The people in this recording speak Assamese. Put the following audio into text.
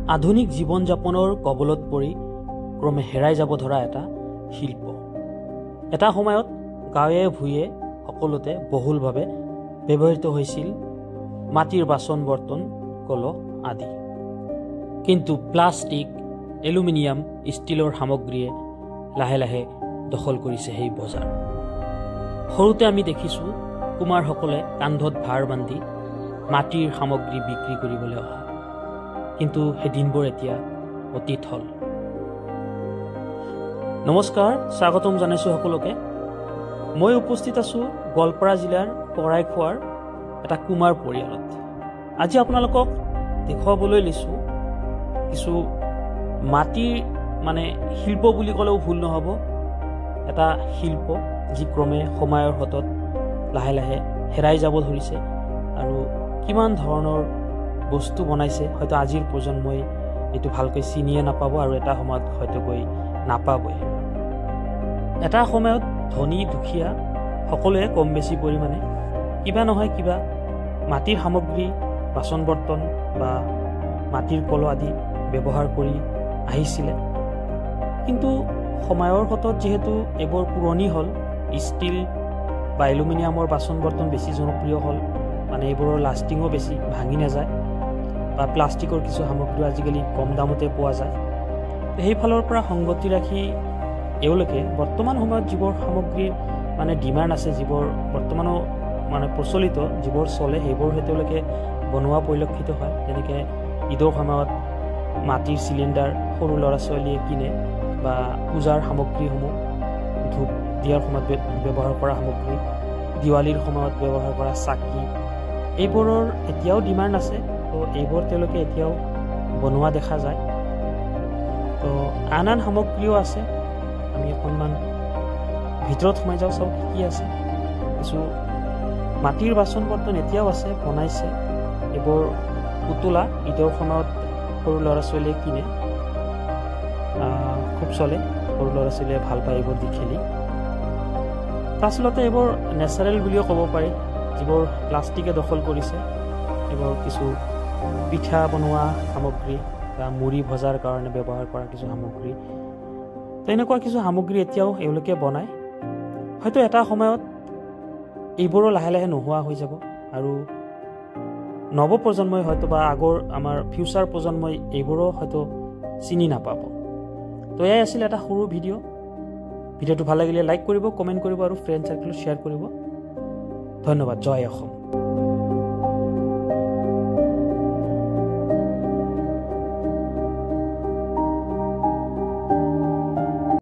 আধুনিক জীৱন যাপনৰ কবলত পৰি ক্ৰমে হেৰাই যাব ধৰা এটা শিল্প। এটা সময়ত গাঁৱে ভূঞে সকলোতে বহুলভাৱে ব্যৱহৃত হৈছিল মাটিৰ বাচন বৰ্তন কলহ আদি। কিন্তু প্লাষ্টিক, এলুমিনিয়াম, ষ্টীলৰ সামগ্ৰীয়ে লাহে লাহে দখল কৰিছে সেই বজাৰ। সৰুতে আমি দেখিছোঁ কুমাৰসকলে কান্ধত ভাৰ বান্ধি মাটিৰ সামগ্ৰী বিক্ৰী কৰিবলৈ অহা, কিন্তু সেই দিনবোৰ এতিয়া অতীত হ'ল। নমস্কাৰ, স্বাগতম জনাইছোঁ সকলোকে। মই উপস্থিত আছোঁ গোৱালপাৰা জিলাৰ কৰাইখোৱাৰ এটা কুমাৰ পৰিয়ালত। আজি আপোনালোকক দেখুৱাবলৈ লৈছোঁ কিছু মাটিৰ শিল্প বুলি ক'লেও ভুল নহ'ব, এটা শিল্প যি ক্ৰমে সময়ৰ হাতত লাহে লাহে হেৰাই যাব ধৰিছে আৰু কিমান ধৰণৰ বস্তু বনাইছে হয়তো আজিৰ প্ৰজন্মই এইটো ভালকৈ চিনিয়ে নাপাব আৰু এটা সময়ত হয়তো গৈ নাপাবই। এটা সময়ত ধনী দুখীয়া সকলোৱে কম বেছি পৰিমাণে কিবা নহয় কিবা মাটিৰ সামগ্ৰী, বাচন বৰ্তন বা মাটিৰ কলহ আদি ব্যৱহাৰ কৰি আহিছিলে। কিন্তু সময়ৰ হাতত যিহেতু এইবোৰ পুৰণি হ'ল, ষ্টীল বা এলুমিনিয়ামৰ বাচন বৰ্তন বেছি জনপ্ৰিয় হ'ল, এইবোৰৰ লাষ্টিঙো বেছি, ভাঙি নাযায়, বা প্লাষ্টিকৰ কিছু সামগ্ৰী আজিকালি কম দামতে পোৱা যায়। সেইফালৰ পৰা সংগতি ৰাখি এওঁলোকে বৰ্তমান সময়ত যিবোৰ সামগ্ৰীৰ ডিমাণ্ড আছে, যিবোৰ বৰ্তমানো প্ৰচলিত, যিবোৰ চলে, সেইবোৰহে তেওঁলোকে বনোৱা পৰিলক্ষিত হয়। যেনেকৈ ঈদৰ সময়ত মাটিৰ চিলিণ্ডাৰ সৰু ল'ৰা ছোৱালীয়ে কিনে, বা পূজাৰ সামগ্ৰীসমূহ, ধূপ দিয়াৰ সময়ত ব্যৱহাৰ কৰা সামগ্ৰী, দিৱালীৰ সময়ত ব্যৱহাৰ কৰা চাকি, এইবোৰৰ এতিয়াও ডিমাণ্ড আছে। তো এইবোৰ তেওঁলোকে এতিয়াও বনোৱা দেখা যায়। তো আন আন সামগ্ৰীও আছে। আমি অকণমান ভিতৰত সোমাই যাওঁ, চাওঁ কি আছে। কিছু মাটিৰ বাচন বৰ্তন এতিয়াও আছে, বনাইছে। এইবোৰ পুতলা ঈদৰ সময়ত সৰু ল'ৰা ছোৱালীয়ে কিনে, খুব চলে, সৰু ল'ৰা ছোৱালীয়ে ভাল পায় এইবোৰ দি খেলি। আচলতে এইবোৰ নেচাৰেল বুলিও ক'ব পাৰি, যিবোৰ প্লাষ্টিকে দখল কৰিছে। এইবোৰ কিছু পিঠা বনোৱা সামগ্ৰী বা মুড়ি ভজাৰ কাৰণে ব্যৱহাৰ কৰা কিছু সামগ্ৰী, তেনেকুৱা কিছু সামগ্ৰী এতিয়াও এওঁলোকে বনায়। হয়তো এটা সময়ত এইবোৰো লাহে লাহে নোহোৱা হৈ যাব আৰু নৱপ্ৰজন্মই হয়তো বা আগৰ আমাৰ ফিউচাৰ প্ৰজন্মই এইবোৰো হয়তো চিনি নাপাব। তো এয়াই আছিল এটা সৰু ভিডিঅ'টো ভাল লাগিলে লাইক কৰিব, কমেণ্ট কৰিব আৰু ফ্ৰেণ্ড চাৰ্কেলত শ্বেয়াৰ কৰিব। ধন্যবাদ। জয় অসম।